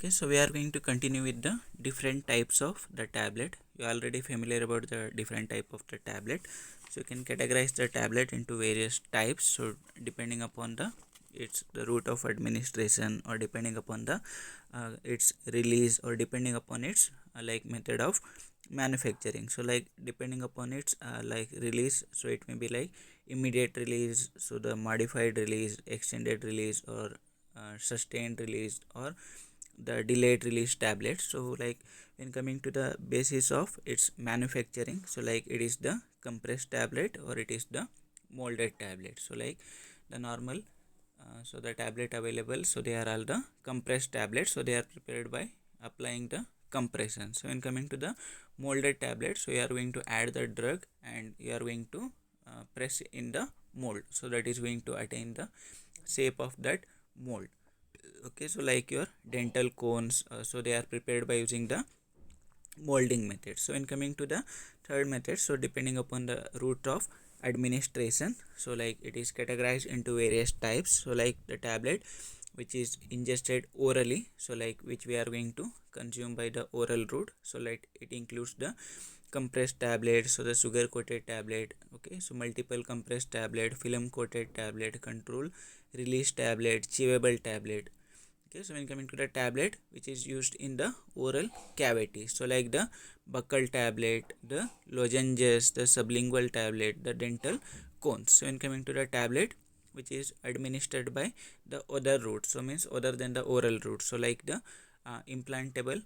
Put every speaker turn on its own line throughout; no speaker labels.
Okay, so we are going to continue with the different types of the tablet. You are already familiar about the different type of the tablet. So you can categorize the tablet into various types. So depending upon the route of administration, or depending upon the its release, or depending upon its like method of manufacturing. So like depending upon its like release, so it may be like immediate release, so the modified release, extended release, or sustained release, or the delayed release tablet. So like when coming to the basis of its manufacturing, so like it is the compressed tablet or it is the molded tablet. So like the normal so the tablet available, so they are all the compressed tablets, so they are prepared by applying the compression. So when coming to the molded tablet, so you are going to add the drug and you are going to press in the mold, so that is going to attain the shape of that mold. Okay, so like your dental cones, so they are prepared by using the molding method. So in coming to the third method, so depending upon the route of administration, so like it is categorized into various types. So like the tablet which is ingested orally, so like which we are going to consume by the oral route, so like it includes the compressed tablet, so the sugar coated tablet. Okay, so multiple compressed tablet, film coated tablet, control release tablet, chewable tablet. Okay, so when coming to the tablet which is used in the oral cavity, so like the buccal tablet, the lozenges, the sublingual tablet, the dental cones. So when coming to the tablet which is administered by the other route, so means other than the oral route, so like the implantable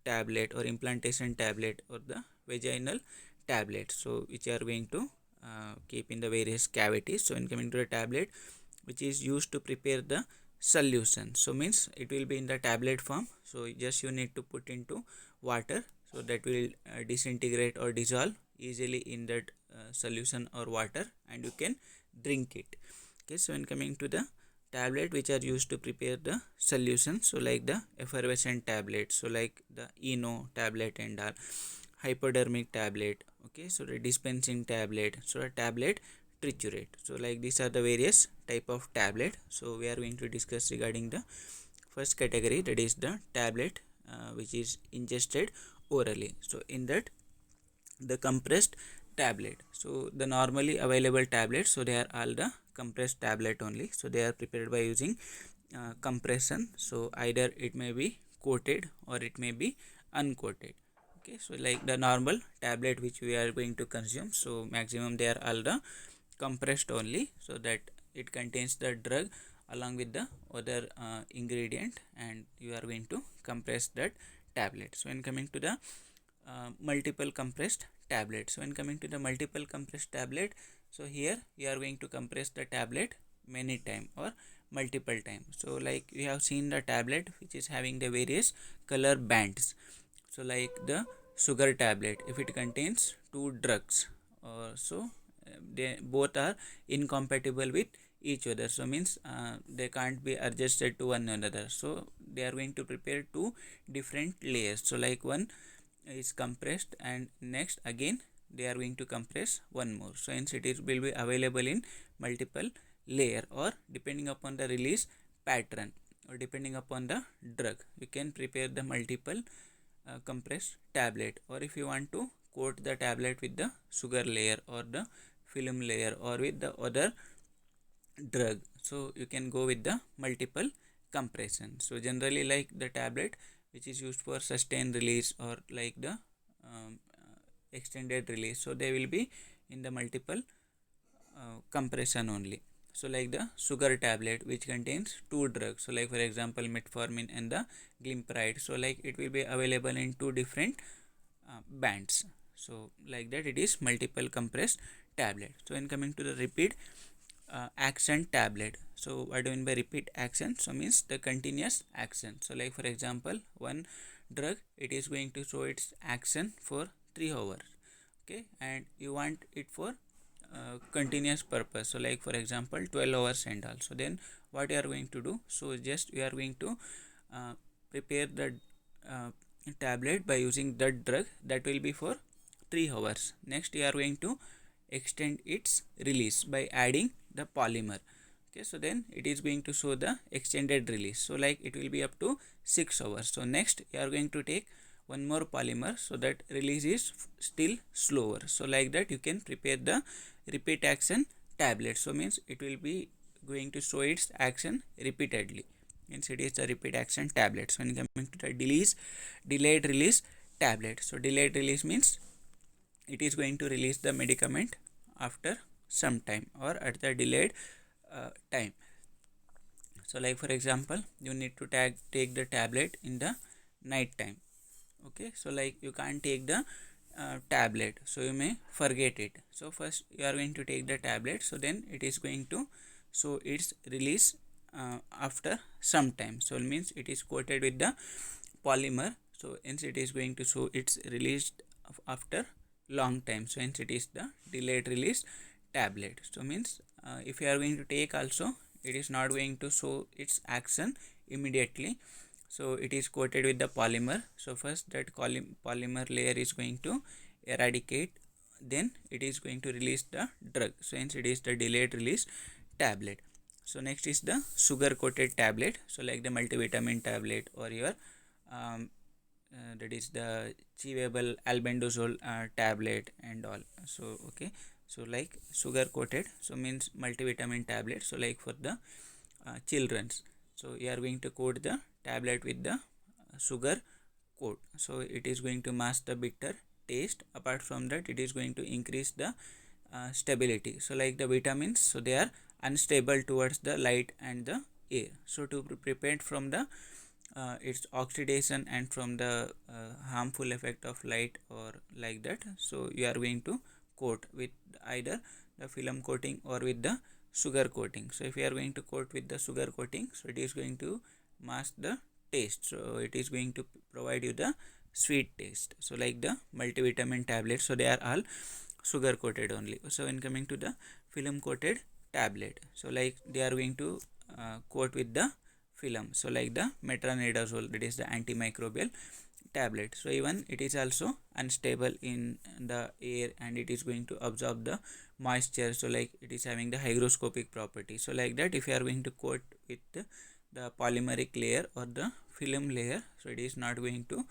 tablet or implantation tablet, or the vaginal tablet, so which are going to keep in the various cavities. So when coming to the tablet which is used to prepare the solution, so means it will be in the tablet form, so just you need to put into water, so that will disintegrate or dissolve easily in that solution or water, and you can drink it. Okay, so when coming to the tablet which are used to prepare the solution, so like the effervescent tablet, so like the eno tablet and all, hypodermic tablet. Okay, so the dispensing tablet, so a tablet triturate. So like these are the various type of tablet. So we are going to discuss regarding the first category, that is the tablet which is ingested orally. So in that, the compressed tablet, so the normally available tablets, so they are all the compressed tablet only, so they are prepared by using compression. So either it may be coated or it may be uncoated. Okay, so like the normal tablet which we are going to consume, so maximum they are all the compressed only, so that it contains the drug along with the other ingredient, and you are going to compress that tablet. So when coming to the multiple compressed tablet, so when coming to the multiple compressed tablet, so here you are going to compress the tablet many time or multiple time. So like we have seen the tablet which is having the various color bands, so like the sugar tablet, if it contains two drugs, so they both are incompatible with each other, so means they can't be adjusted to one another, so they are going to prepare two different layers. So like one is compressed, and next again they are going to compress one more, so hence it is will be available in multiple layer, or depending upon the release pattern, or depending upon the drug, you can prepare the multiple compressed tablet. Or if you want to coat the tablet with the sugar layer or the film layer or with the other drug, so you can go with the multiple compression. So generally like the tablet which is used for sustained release, or like the extended release, so they will be in the multiple compression only. So like the sugar tablet which contains two drugs, so like for example metformin and the glimepiride, so like it will be available in two different bands, so like that it is multiple compressed tablet. So in coming to the repeat action tablet, so what do you mean by repeat action? So means the continuous action. So like for example one drug, it is going to show its action for 3 hours. Okay, and you want it for continuous purpose, so like for example 12 hours and all. So then what you are going to do, so just you are going to uh, prepare the uh, tablet by using that drug, that will be for 3 hours. Next you are going to extend its release by adding the polymer. Okay, so then it is going to show the extended release. So like it will be up to 6 hours. So next you are going to take one more polymer, so that release is still slower. So like that you can prepare the repeat action tablet. So means it will be going to show its action repeatedly. Means it is the repeat action tablet. So when coming to the delayed release tablet. So delayed release means it is going to release the medicament after some time or at the delayed time. So like for example, you need to take the tablet in the night time. Okay, so like you can't take the tablet, so you may forget it. So first you are going to take the tablet, so then it is going to show its release after some time. So it means it is coated with the polymer, so hence it is going to show its released after long time. So hence it is the delayed release tablet. So means if you are going to take also, it is not going to show its action immediately. So it is coated with the polymer. So first that polymer layer is going to eradicate, then it is going to release the drug. So hence it is the delayed release tablet. So next is the sugar coated tablet. So like the multivitamin tablet or your that is the chewable albendazole tablet and all. So okay, so like sugar coated, so means multivitamin tablet. So like for the children's, so you are going to coat the tablet with the sugar coat. So it is going to mask the bitter taste. Apart from that, it is going to increase the stability. So like the vitamins, so they are unstable towards the light and the air. So to prevent from the its oxidation and from the harmful effect of light or like that, so you are going to coat with either the film coating or with the sugar coating. So if you are going to coat with the sugar coating, so it is going to mask the taste, so it is going to provide you the sweet taste. So like the multivitamin tablets, so they are all sugar coated only. So when coming to the film coated tablet, so like they are going to coat with the film. So like the metronidazole, that is the antimicrobial tablet. So even it is also unstable in the air and it is going to absorb the moisture. So like it is having the hygroscopic property. So like that, if you are going to coat with the polymeric layer or the film layer, so it is not going to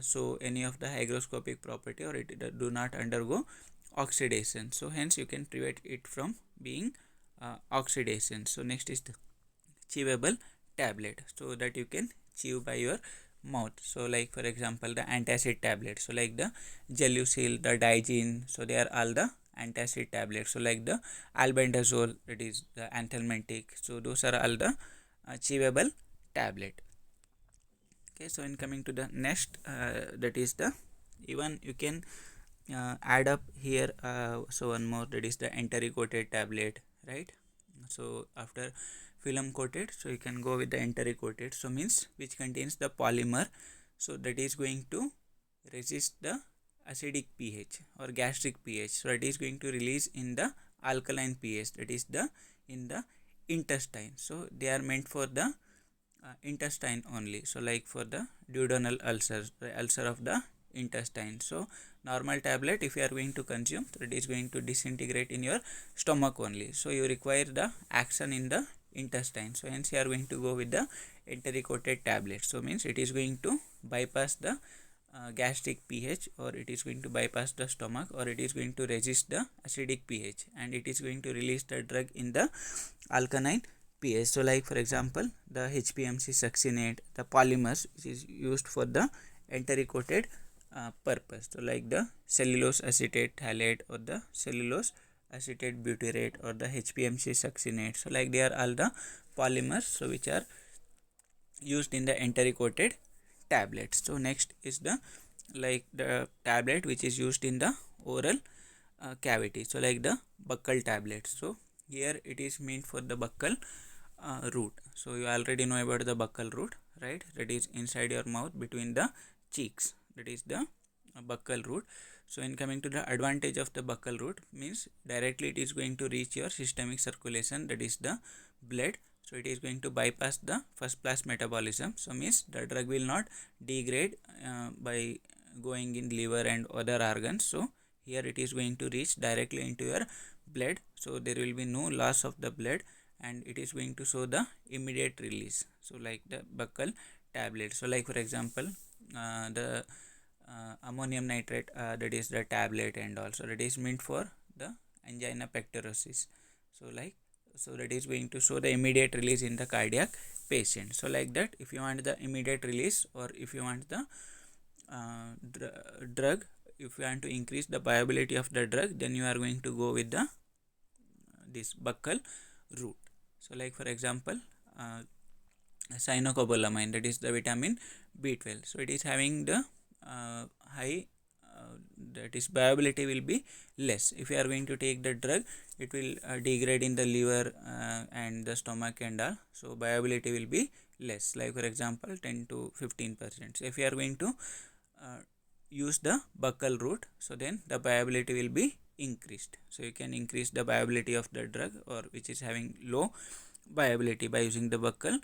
show any of the hygroscopic property, or it do not undergo oxidation. So hence you can prevent it from being oxidation. So next is the chewable tablet, so that you can chew by your mouth. So like for example, the antacid tablet, so like the Gelusil, the Digene, so they are all the antacid tablets. So like the albendazole, that is the anthelmintic, so those are all the chewable tablet. Okay, so in coming to the next, that is the, even you can add up here, so one more, that is the enteric coated tablet, right? So after film coated, so you can go with the enteric coated, so means which contains the polymer, so that is going to resist the acidic pH or gastric pH. So it is going to release in the alkaline pH, that is the in the intestine. So they are meant for the intestine only. So like for the duodenal ulcers, the ulcer of the intestine. So normal tablet, if you are going to consume, it is going to disintegrate in your stomach only. So you require the action in the intestine. So hence you are going to go with the enteric coated tablet. So means it is going to bypass the gastric pH, or it is going to bypass the stomach, or it is going to resist the acidic pH, and it is going to release the drug in the alkaline pH. So like for example, the HPMC succinate, the polymers which is used for the enteric coated purpose. So like the cellulose acetate phthalate or the cellulose acetate butyrate or the HPMC succinate. So like they are all the polymers, so which are used in the enteric coated tablets. So next is the, like the tablet which is used in the oral cavity. So like the buccal tablet. So here it is meant for the buccal root. So you already know about the buccal root, right? That is inside your mouth between the cheeks, that is the buccal root. So in coming to the advantage of the buccal root, means directly it is going to reach your systemic circulation, that is the blood. So it is going to bypass the first pass metabolism. So means the drug will not degrade by going in liver and other organs. So here it is going to reach directly into your blood, so there will be no loss of the blood, and it is going to show the immediate release. So like the buccal tablet. So like for example, the ammonium nitrate, that is the tablet, and also that is meant for the angina pectoris. So like, so that is going to show the immediate release in the cardiac patient. So like that, if you want the immediate release, or if you want the drug, if you want to increase the viability of the drug, then you are going to go with the this buccal route. So like for example, cyanocobalamin, that is the vitamin B12. So it is having the high, that is viability will be less. If you are going to take the drug, it will degrade in the liver and the stomach and all. So viability will be less, like for example 10 to 15%. So if you are going to use the buccal route, so then the viability will be increased. So you can increase the viability of the drug, or which is having low viability, by using the buccal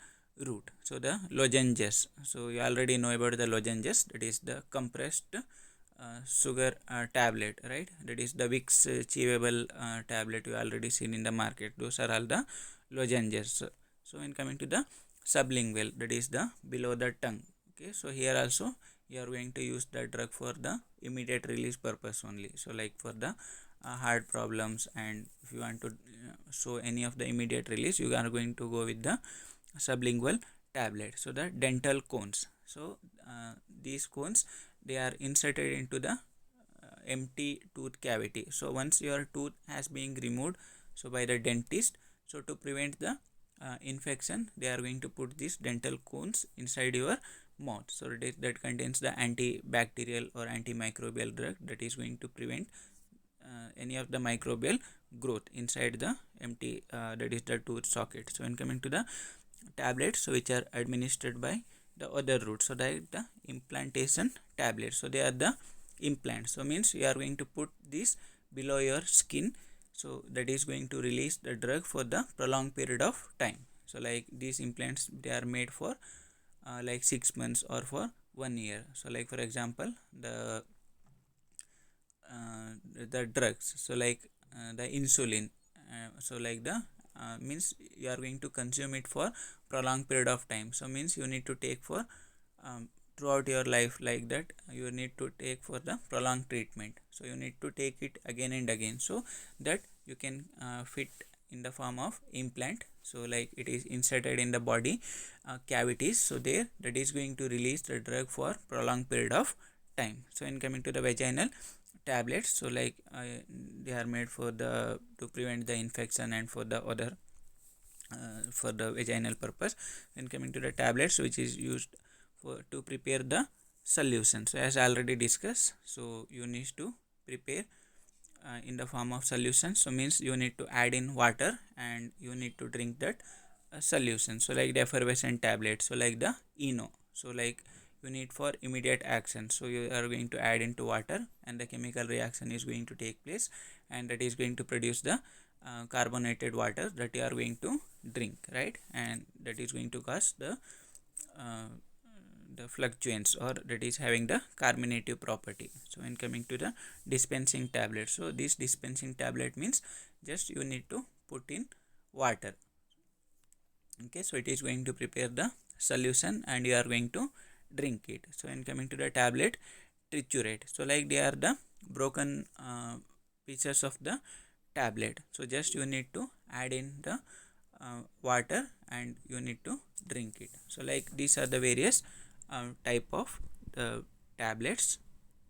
route. So the lozenges, so you already know about the lozenges, that is the compressed sugar tablet, right? That is the Vicks chewable tablet you already seen in the market. Those are all the lozenges. So in coming to the sublingual, that is the below the tongue. Okay, so here also you are going to use the drug for the immediate release purpose only. So like for the heart problems, and if you want to show any of the immediate release, you are going to go with the sublingual tablet. So the dental cones, so these cones, they are inserted into the empty tooth cavity. So once your tooth has been removed, so by the dentist, so to prevent the infection, they are going to put these dental cones inside your mouth. So that contains the antibacterial or antimicrobial drug, that is going to prevent any of the microbial growth inside the empty, that is the tooth socket. So when coming to the tablets, so which are administered by the other route, so that the implantation tablets, so they are the implants. So means you are going to put this below your skin, so that is going to release the drug for the prolonged period of time. So like these implants, they are made for like 6 months or for 1 year. So like for example, the drugs, so like the insulin, so like the means you are going to consume it for prolonged period of time. So means you need to take for throughout your life, like that you need to take for the prolonged treatment. So you need to take it again and again, so that you can fit in the form of implant. So like it is inserted in the body cavities, so there that is going to release the drug for prolonged period of time. So in coming to the vaginal tablets, so like they are made for the to prevent the infection and for the other for the vaginal purpose. When coming to the tablets, which is used for to prepare the solution, so as I already discussed, so you need to prepare in the form of solution. So means you need to add in water and you need to drink that solution. So like the effervescent tablet, so like the eno, so like you need for immediate action, so you are going to add into water and the chemical reaction is going to take place, and that is going to produce the carbonated water that you are going to drink, right? And that is going to cause uh, the fluctuants, or that is having the carminative property. So when coming to the dispensing tablet, so this dispensing tablet means just you need to put in water. Okay, so it is going to prepare the solution and you are going to drink it. So when coming to the tablet triturate, so like they are the broken pieces of the tablet, so just you need to add in the water and you need to drink it. So like these are the various type of the tablets